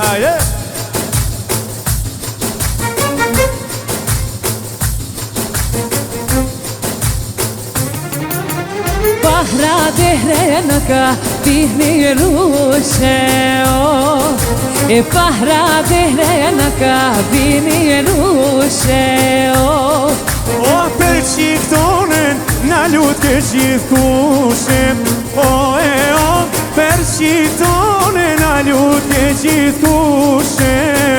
Hajde! Bahra dehre në ka bihni rushe E bahra dehre në ka bihni rushe O për qiftonen në lut ke gjithkushem për qiftonen në lut ke gjithkushem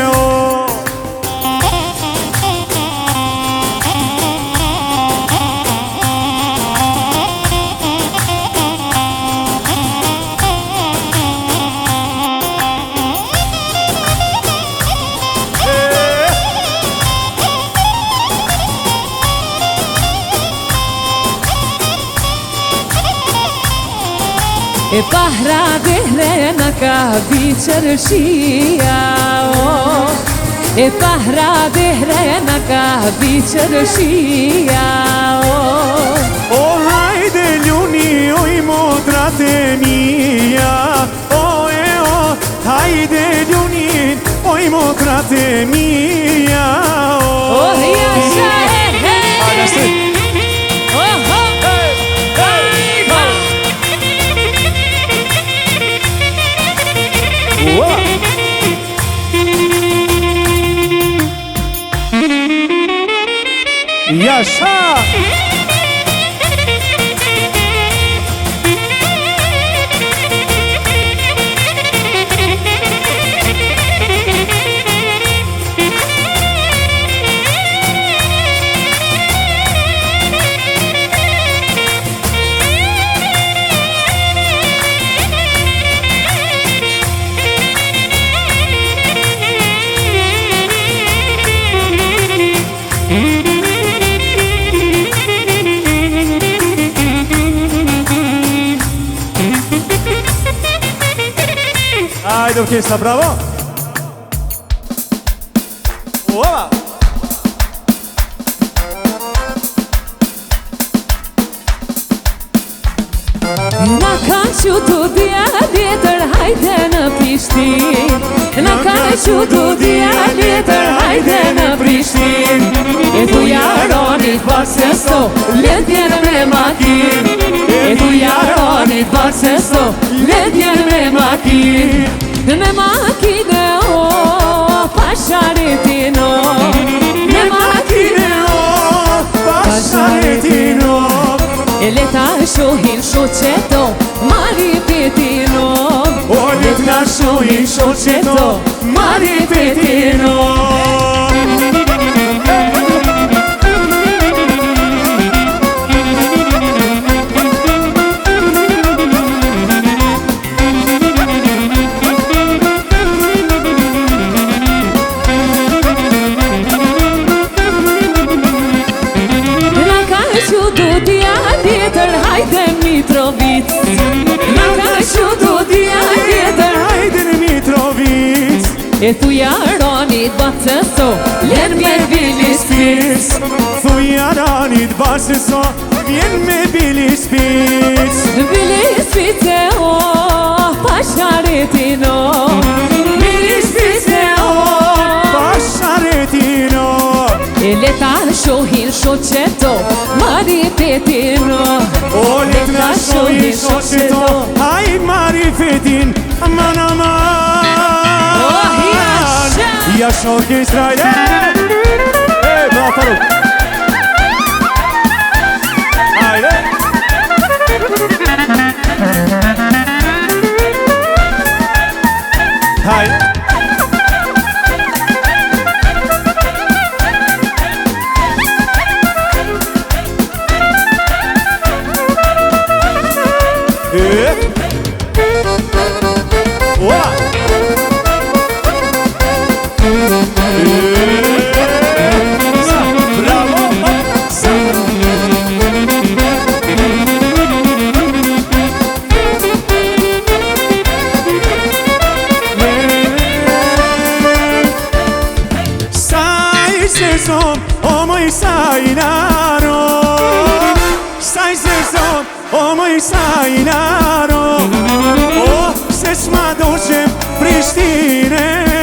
E bahra dehre në ka biqërshia E bahra dehre në ka biqërshia O hajde ljuni oj motrat e mija hajde ljuni oj motrat e mija jasha Jasha! Ajde orkestra, bravo! Oa! Na ka qutu dhja letër, hajde në Prishtin Na ka qutu dhja letër, hajde në Prishtin E tu jaronit baksesto, letjen me makin E tu jaronit baksesto, letjen me makin Me makine o, pasharetin o Me makine o, pasharetin o E leta shohin shoqeto, mari petino O leta shohin shoqeto, mari petino Hajde Mitrovic Na ka qutu dhja letër, hajde në Mitrovic E tu jaronit baksesto, len me bili spic Thu jaronit baksesto, vjen me bili spic Bili spice o, pasharetin o Bili spice o, pasharetin o E leta shohin shoqeto, mari petino O leta shohin shoqeto, haj mari fetin Aman aman Jasha orkestra, bravo Faruk Hajde Hajde O moj sajnaro, o se s'ma doqem Prishtine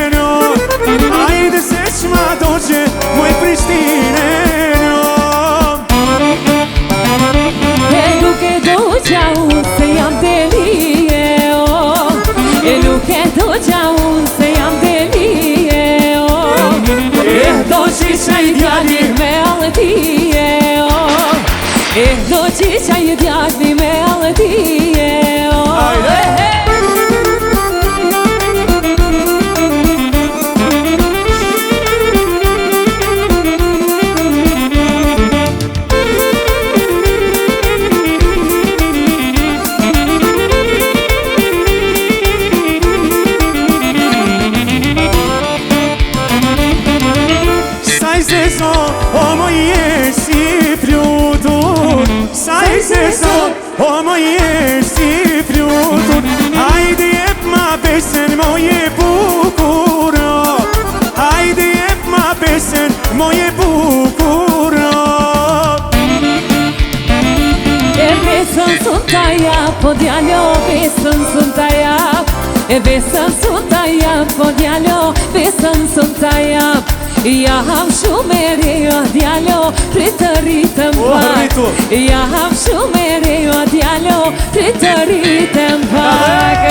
ke do gja unë se jam delije do qisha i djali me allëtije do qisha i djali me allëtije O moje si flutur Hajde jep ma besen moje bukuro Hajde jep ma besen moje bukuro Besën sun ta jap, po djalo besën sun ta jap besën sun ta jap, po djalo besën sun ta jap Jam shumë e rejo djalo, të rritëm pak Jam shumë e rejo djalo, të rritëm pak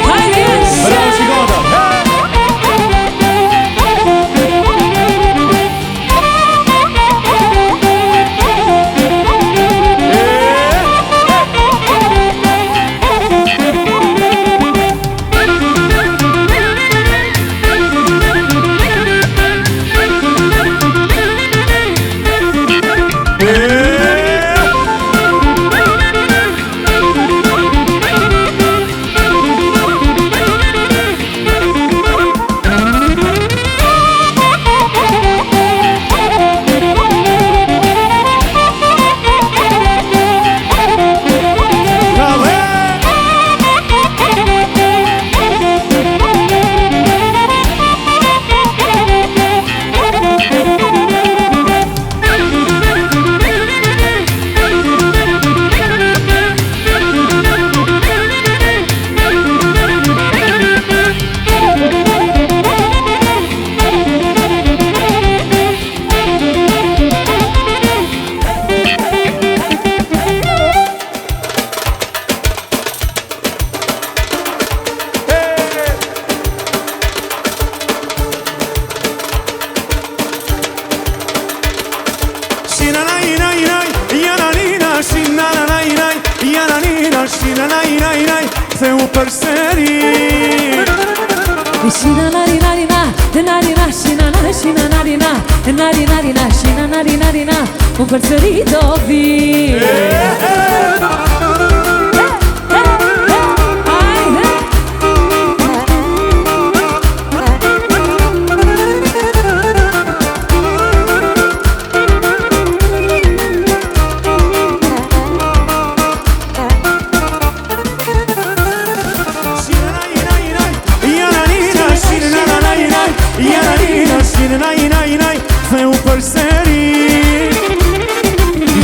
Hajde shë Theu për sëri Shina nari nari na, nari na, shina nari na Nari nari na, shina nari na Unë për sëri do vi Theu për sëri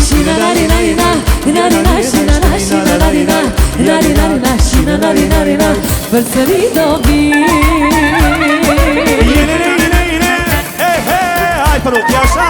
Shina nari nari na, shina nari na Për sëri do vi Aj, përru, jasha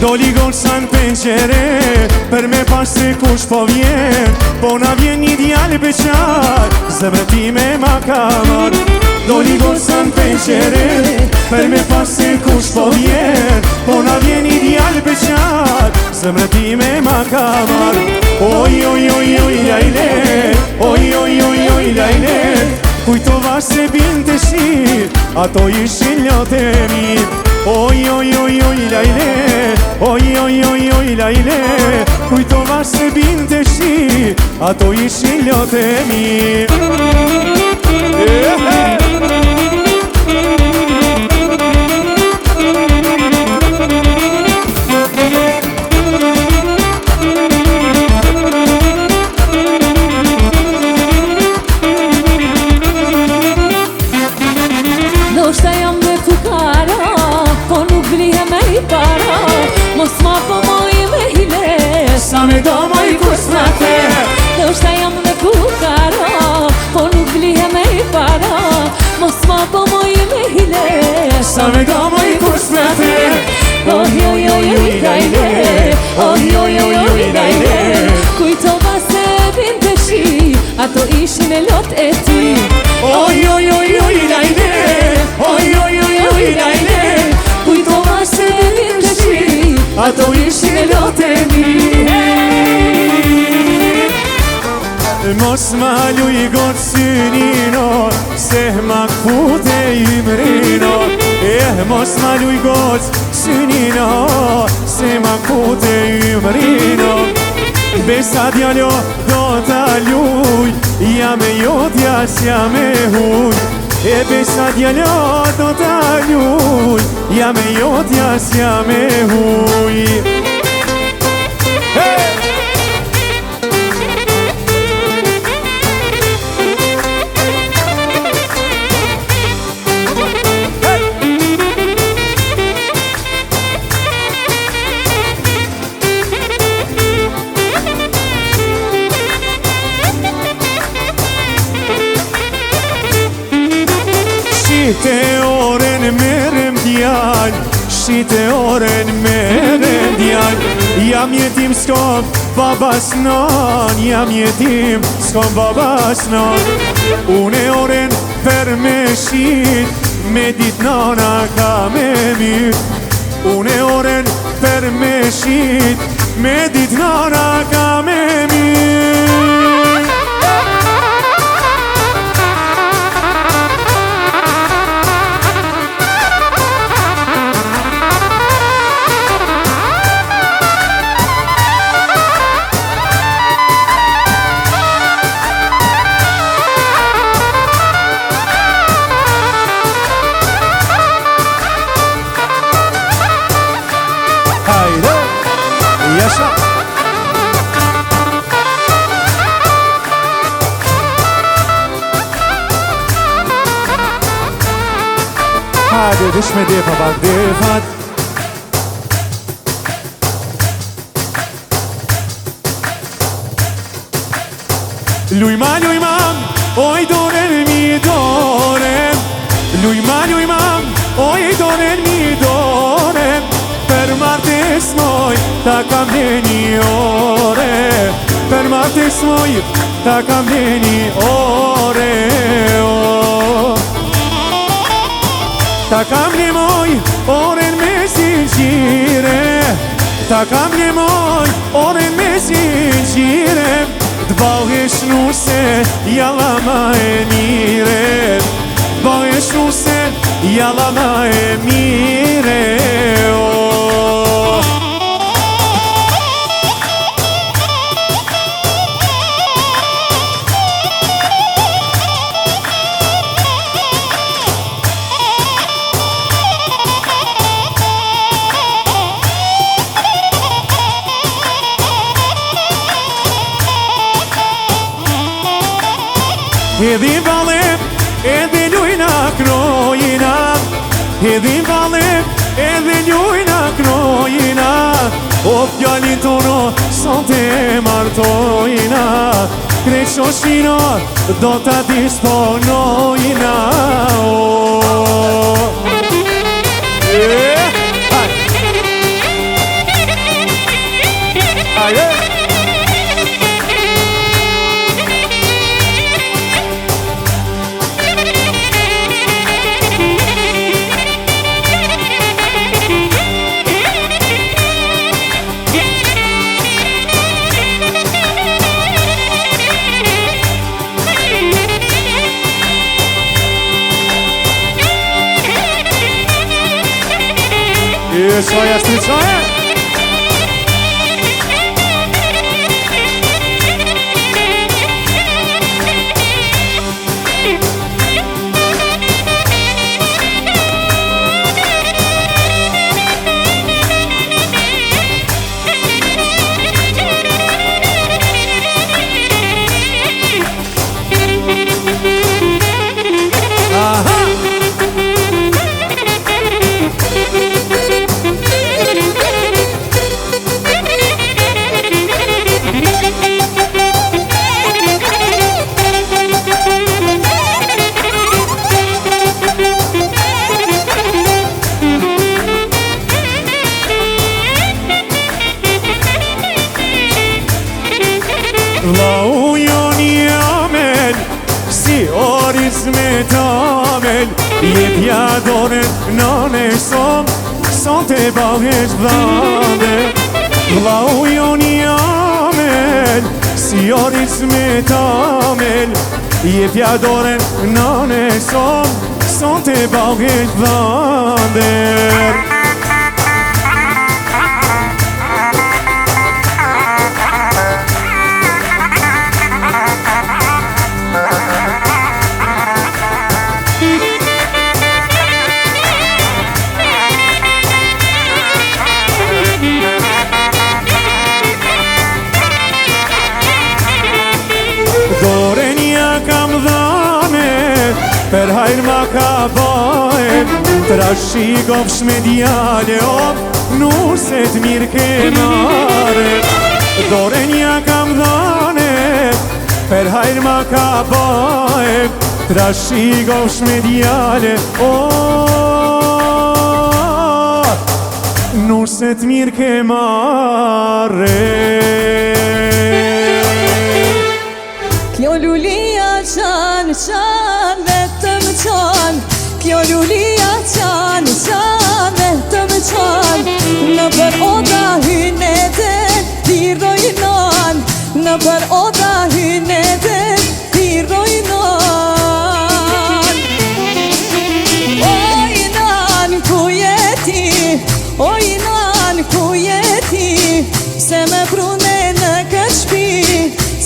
Doli gorsa në penqere Për me pas se kush po vjen Po na vjen një djallë beqar Zemre time ma ka mar Doli gorsa në penqere Për me pas se kush po vjen Po na vjen një djallë beqar Zemre time ma ka mar Oj, oj, oj, oj, lajle Oj, oj, oj, oj, lajle Kujtova se binte shir Ato ishin lote mirë Oj, oj, oj, oj, lajle Oj, oj, oj, oj, lajle Kujtova se binte shi Ato ishin lote mi Ndoshta jam me fukara, po nuk vrihe me I para Mos ma po moj me hile, Sa me do moj kusnate Ndoshta jam me fukara, po nuk vrihe me I para Mos ma po moj me hile, Sa me do moj kusnate Oj, oj, oj, oj, lajle Oj, oj, oj, oj, lajle Kujtova se binte shi Ato ishin e lot e ti Oj, oj, oj, oj, lajle Oj, oj, oj, oj, lajle Kujtova se binte shi Ato ishin e lote mi Mos ma luj gotë synino Se ma këpute imrino Mos ma luj gotë synino Se ma këpute imrino Besa djallo do ta luj Ja me jodja s'ja me huj Besa djallo do ta luj Ja me jodja s'ja me huj Shite oren merem djall Shite oren merem djall Jam jetim s'kom babas non Jam jetim s'kom babas non Une oren per me shit Me dit nana ka me myt Une oren per me shit Me dit nana ka me myt Yaşa Hadi düşme diye baba defat Lujma, oj doren mi doren Lujma, oj doren mi doren Per martes moj, ta kam një ore Per martes moj, ta kam një ore Ta kam një moj, oren me sinqire Ta kam një moj, oren me sinqire T'bahesh nuse, jalla ma e mire T'bahesh nuse, jalla ma e mire Hedhim valim, edhe ljujna krojina Hedhim valim, edhe ljujna krojina O fjallin tono, son te martojina Kreqoshino, do ta disponojina Ajde! Striçoja, striçoja Vlau joni amel, si oriz me tamel Jepja dorën nane son te bagesh dhande Vlau joni amel, si oriz me tamel Jepja dorën nane son te bagesh dhande Per hajr ma ka bahet Trashigov shmedjale Nuset mirë ke mare Doren ja kam dhane Per hajr ma ka bahet Trashigov shmedjale Nuset mirë ke mare Kjo lulia qan vetëm qan Kjo lulia qan vetëm qan Në për oda hyne dhe hirojnon Në për oda hyne dhe hirojnon Oj nan ku jeti Oj nan ku jeti Se me prune në këtë shpi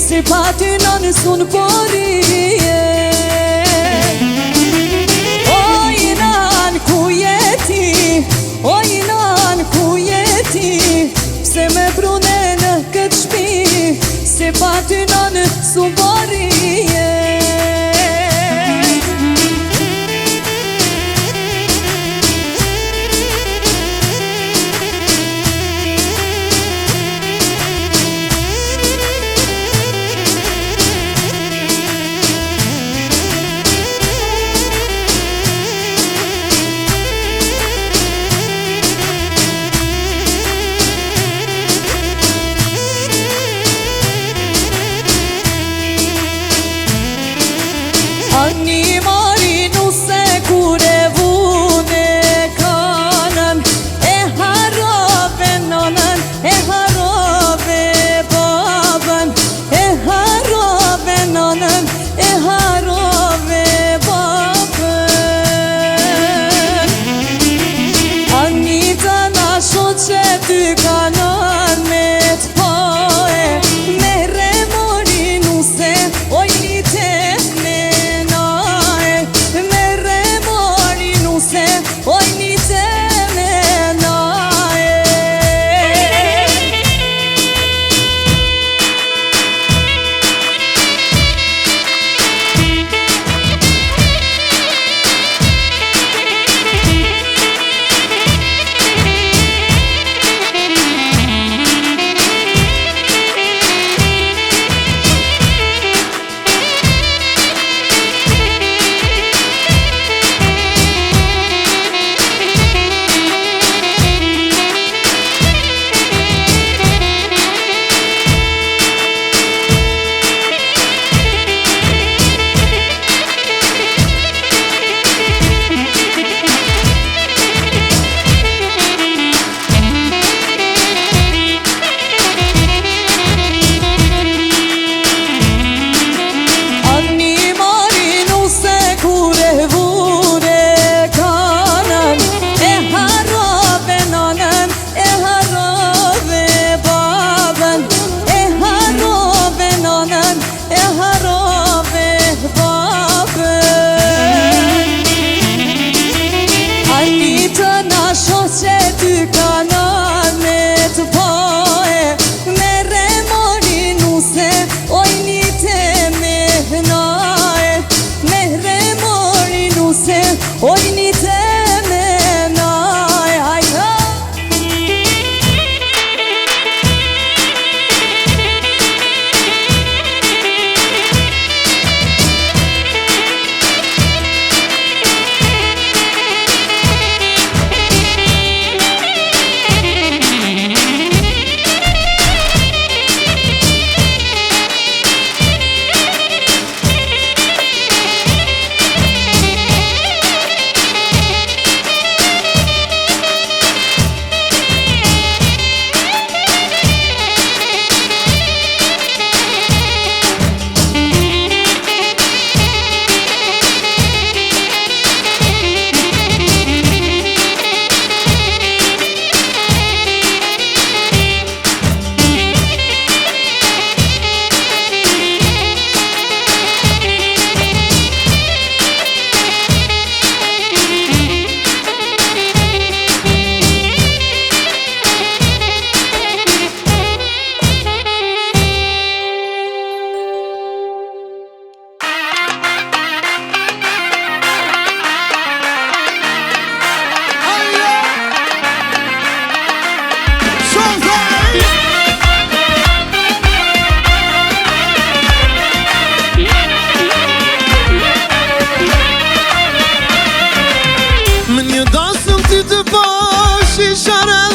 Si pa ty në sun porije Oj nan ku jeti Oj nan ku jeti Se me prune në këtë shpi Si pa ty në sun porije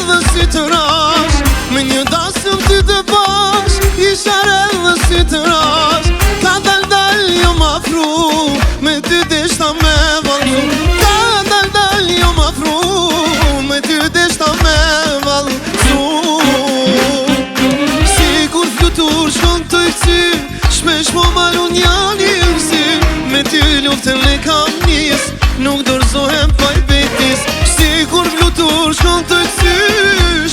dhe si të rash, me një dasëm ty të bash, isha re dhe si të rash. Ka dal jo m'afru, me ty deshta me vallu. Ka dal jo m'afru, me ty deshta me vallu. Sigur flutur shkon të i kësi, shpesh mo malun janë i mësi. Me ty luftën e kam nis, nuk dorzohem pa i betis. Sigur flutur shkon të i kësi,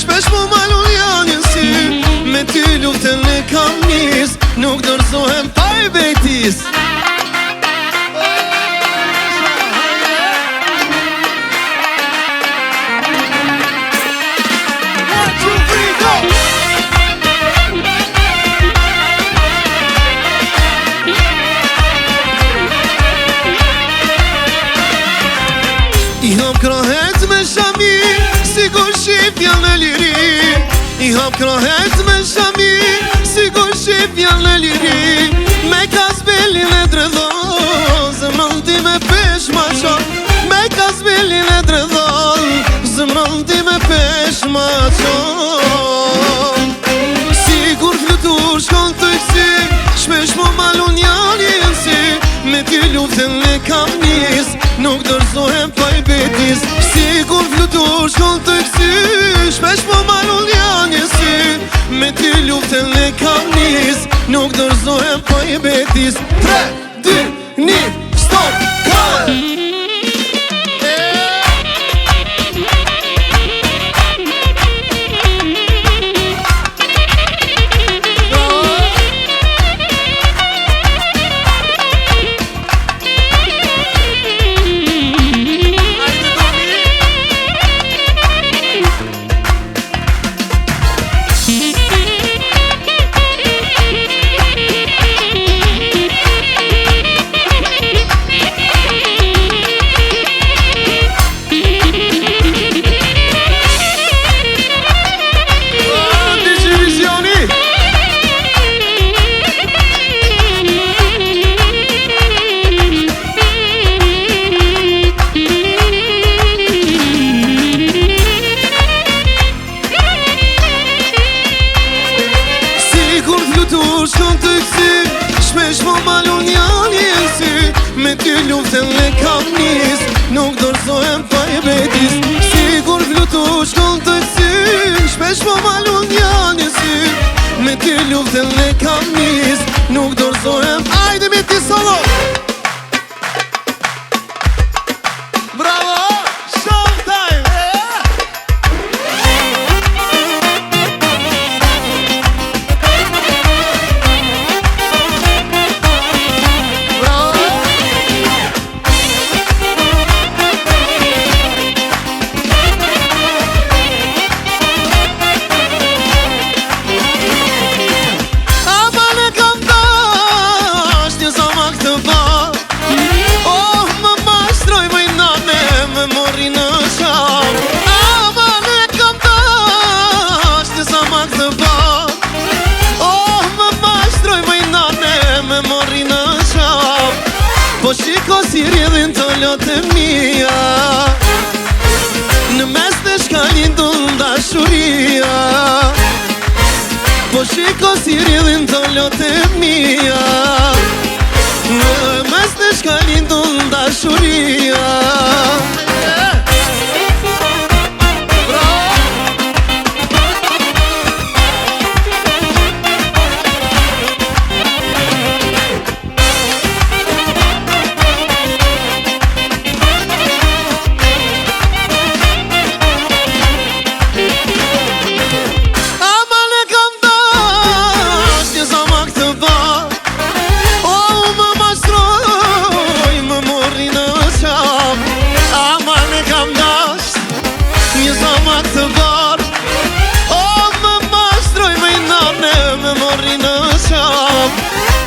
shpesh mo malun janë i mësi. Me ty luftën e kam nis, nuk dorzohem pa i betis. I hap krahet me shami, sigur shqipja në liri. I hap krahet me shami, sigur shqipja në liri. Me kasbelin e dredhon, zemrën ti me pesh ma qon. Me kasbelin e dredhon, zemrën ti me pesh ma qon. Sigur flutur shkon të i kësi, shpesh mo malun janë i nësi. Me ty luftën e kam nis, nuk dorzohem pa i betis. Sigur flutur shkon të i kësi, shpesh mo malun janë i nësi. Me ty luftën e kam nis, nuk dorzohem pa i betis. 3, 2, 1, stop, kare! Shkon të kësi, shpesh mo malun janë i nësi. Me ty luftën e kam nis, nuk dorzohem pa i betis. Sigur flutur shkon të kësi, shpesh mo malun janë i nësi. Me ty luftën e kam nis, nuk dorzohem. Ajde me ti solo! Bravo! Showtime! Po shiko si rrjedhin të lotë mia, në mes të shkallin të ndashuria. Po shiko si rrjedhin të lotë mia, në mes të shkallin të ndashuria.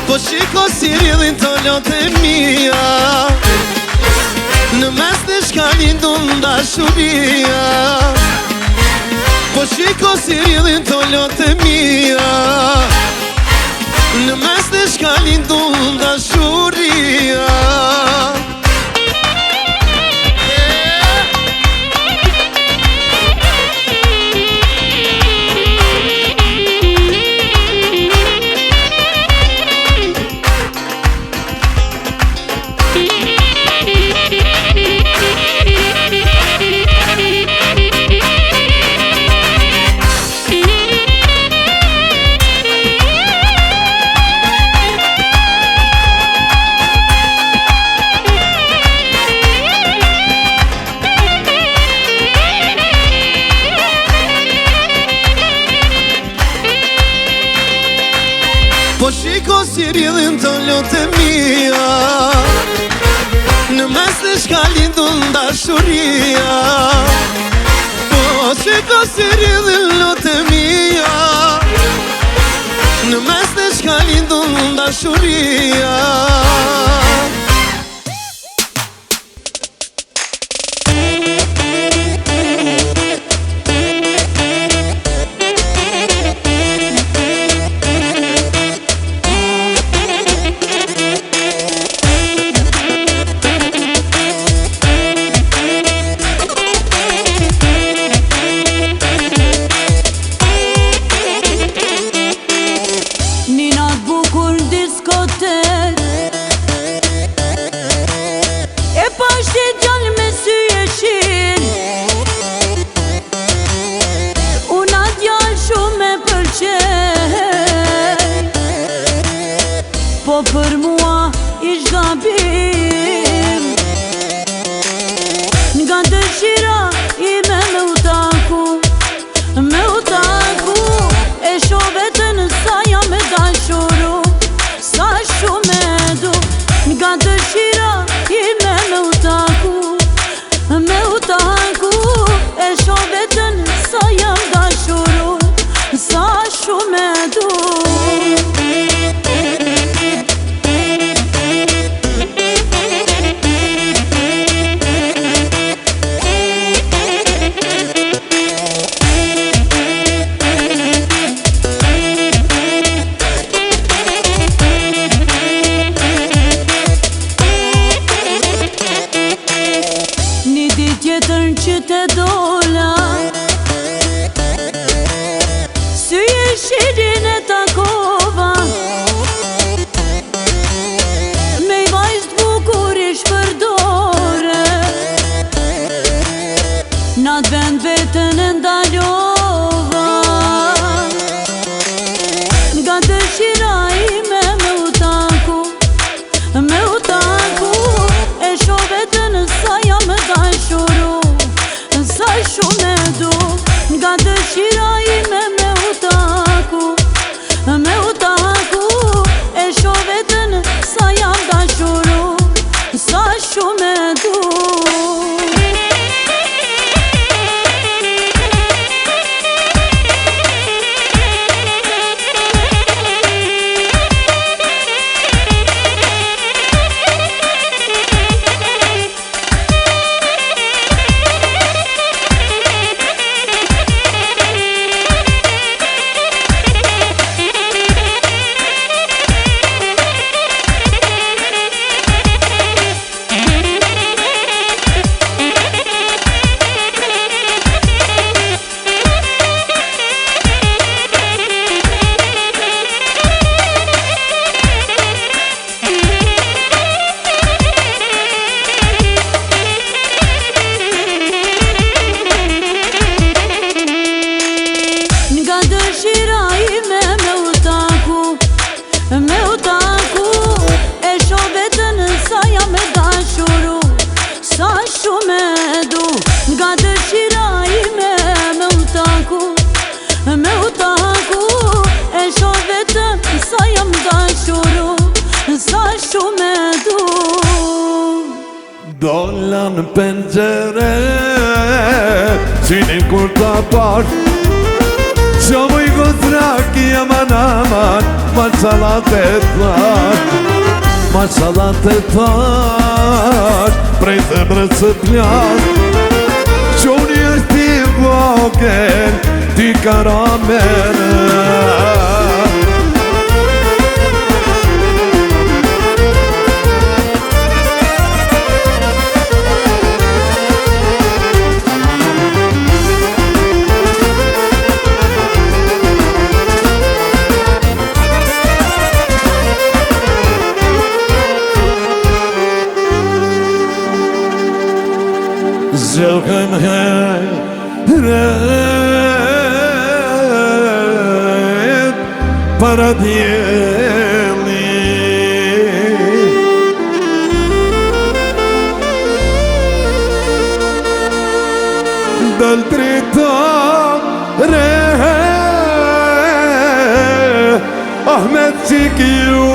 Po shiko si rrjedhin të lotë mia, në mes të shkallin të ndashuria. Po shiko si rrjedhin të lotë mia, në mes të shkallin të ndashuria. si rridhin të lotë mia, në mes në shkallin të ndashuria. Po si rridhin lotë mia, në mes në shkallin të ndashuria. Po për mua ish gabim, nga dëshira ime me u taku, e shoh vetën sa jam me dashuru, sa shumë e du. Nga dëshira ime me u taku, e shoh vetën sa jam dashuru, sa shumë e du. Tjetër që te dola, sy e shirin e takova, me i vajzë t'bukur ish përdore, natë vend vetën e ndalova, nga dëshira ime me u taku, e shoh vetën sa jam me dashuru, sa shumë e du. Nga dëshira ime me u taku, e shoh vetën sa jam dashuru, sa shumë e du. Dëshira ime me u taku, e shoh vetën sa jam me dashuru, sa shumë e du. Nga dëshira ime me u taku, e shoh vetën sa jam dashuru, sa shumë e du. Dolla në penxere, synin kur ta pash, Shumë i gëtrak jam anaman, ma qalat e thash, prej zemrës së t'ljash, qoni është ti vogel, ti karamele. Zhëllën heret para djeli, dal drita re Ahmet qik ju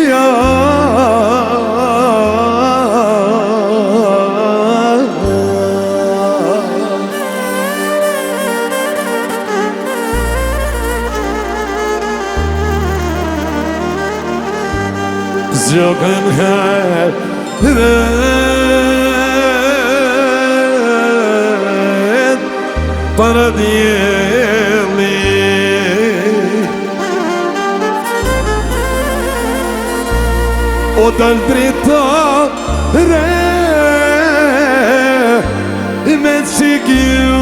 ja Zjokën heret para djeli O dal drita re me qik ju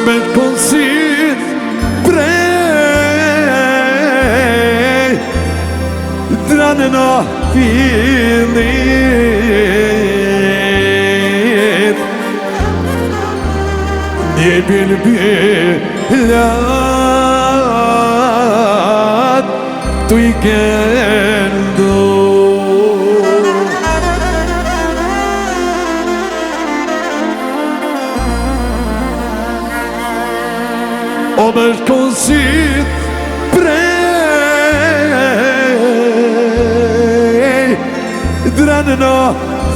Me konsit prej Dranëna fillit Një bilbilat Tu i kendo O me shkonsit prej Dranëna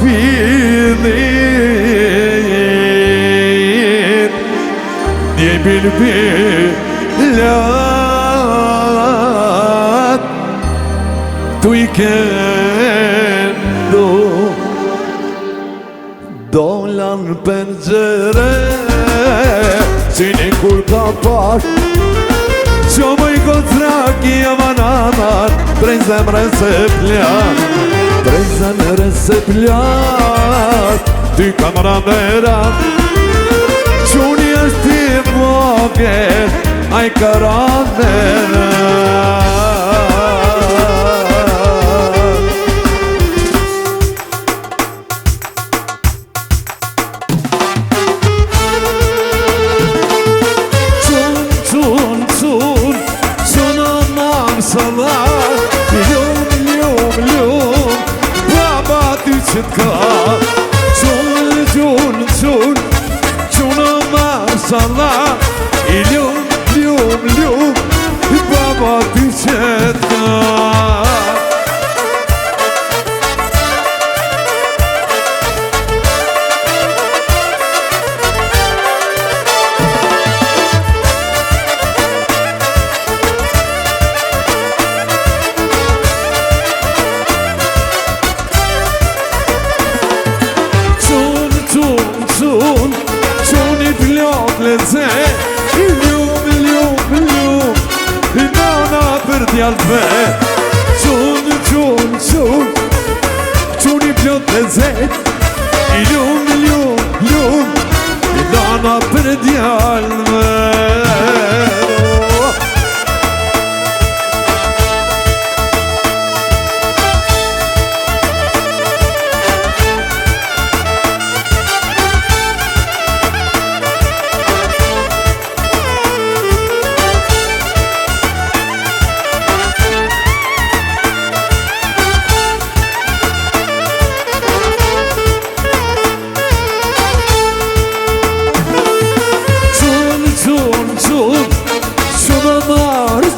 fillit Një bilbilat Tu i kendo Dolan pëngjere Qini kur ka par Qo më i kotraki aman Prej zemre se plak Prej zemre se plak Ty kameramera Quni është ti vogel Aj karamera Maşallah, ilum, lum, lum, baba düşetka. Quni plot lezet Ilum, lum, lum I dana për djalve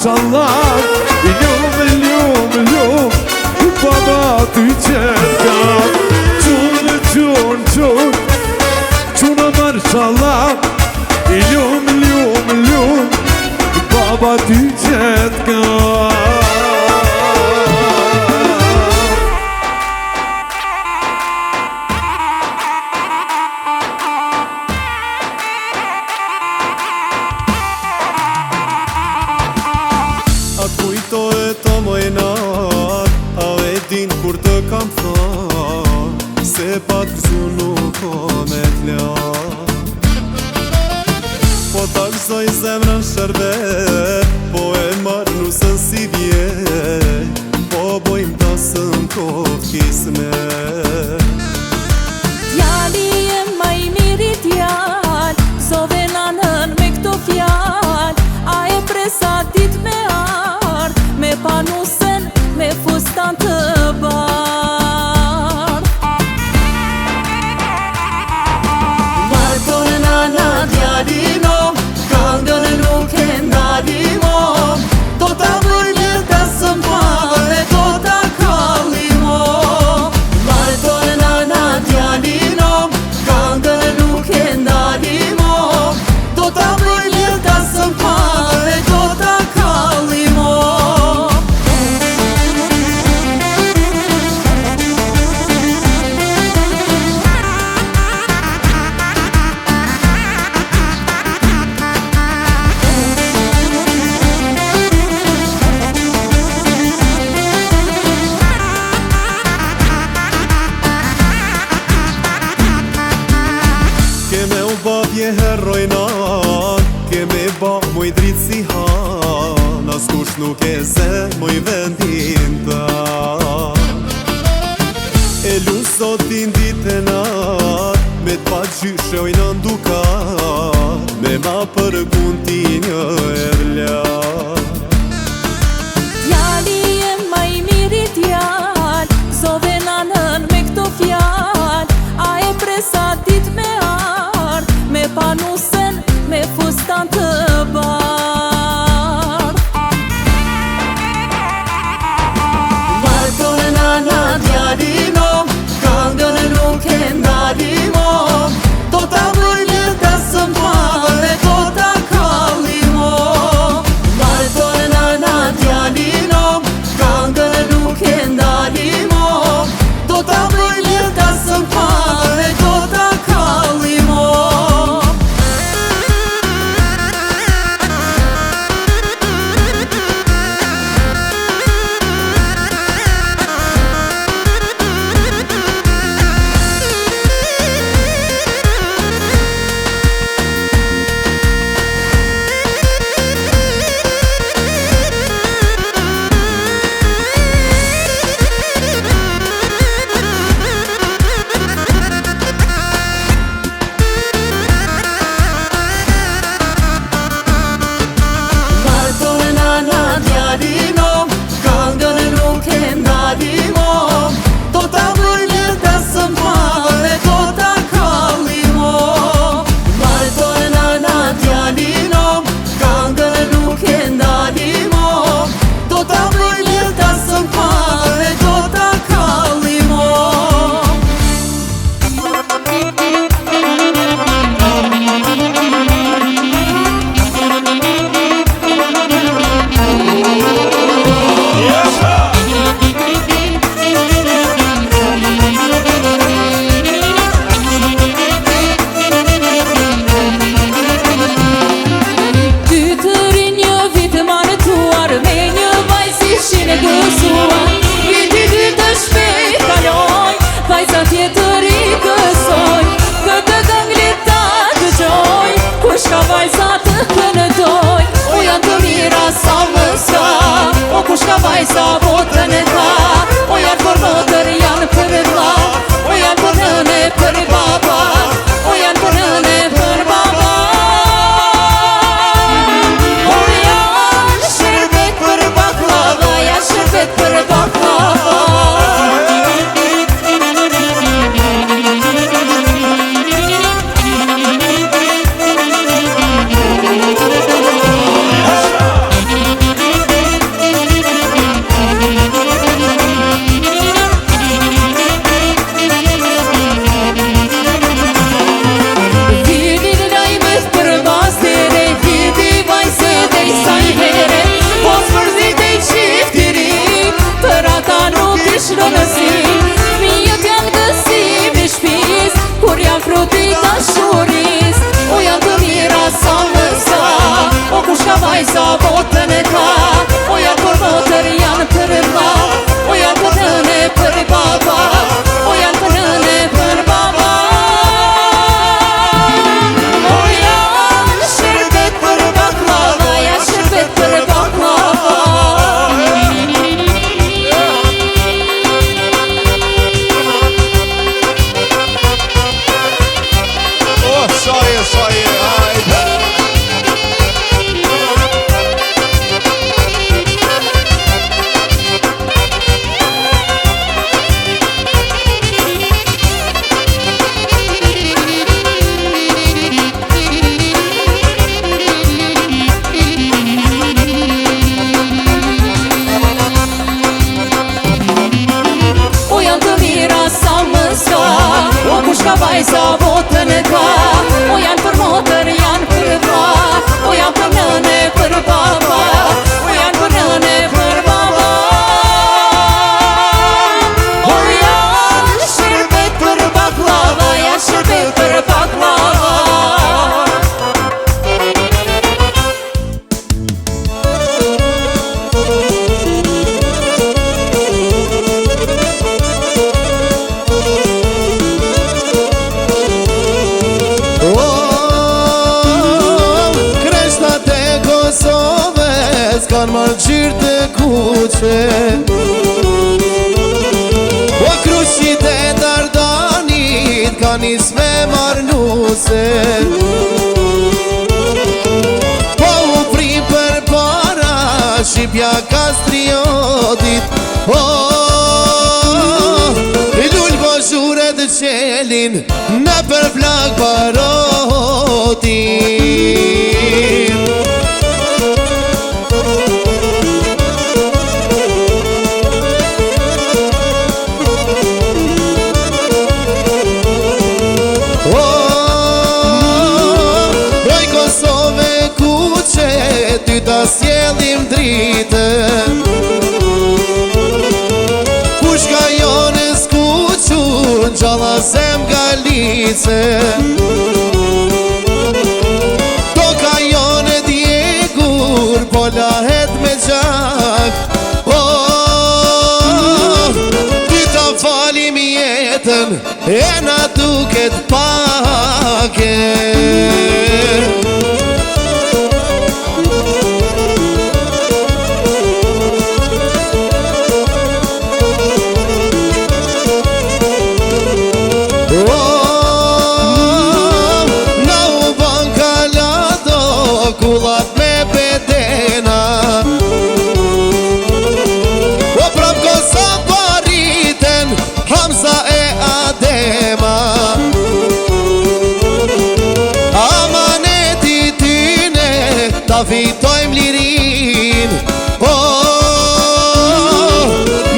Maşallah, ilum, lum, lum Baba düşetka. Çuna maşallah ilum, lum, lum Baba düşetka. Kur të kam thon Se pak zu nuk o me t'ljan Po ta gëzoj zemrën shërbet Po e marrë nusën si vjet Po bojmë tasën kohë kismet Djali e ma i miri djal Sove nanën me këto fjal A e presa dit me ard Me panusen, me fustan të bar moj dritë si han, as kush nuk e ze moj vendin ta. E lu sot din ditë e nat, me t'pa gjyshe oj në ndukat, me ma përgun ti një erlat. Djali e ma i miri djal, zove nanën me këto fjal, a e presa dit me ard, me panusen me fustan të bardh. Marton e nana djalino, këngën nuk e ndalimo, do ta bëj një tasën parë, do ta kallimo. nis me marnuse. Po u prim për para Shqipja Kastriotit. Lull po shure të qelin në për flak barotin. Roj Kosove ku që ty ta sjellim dritën. Pushka jone s'kuqun gjalla zem galice. Toka jone djegur po lahet me gjak. Ty ta falim jetën e na duket pake. Na u ban kalado kullat me bedena. O prap kosa pariten Hamza e Adema. Amaneti tyne ta fitojmë lirin.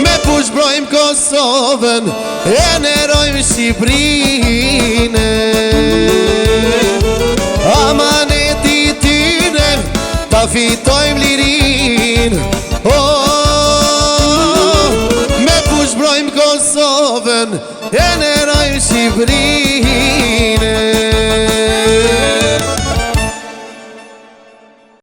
Me pushbrojmë Kosovën e nerojmë Shqiprinë. Amaneti tyne ta fitojmë lirin.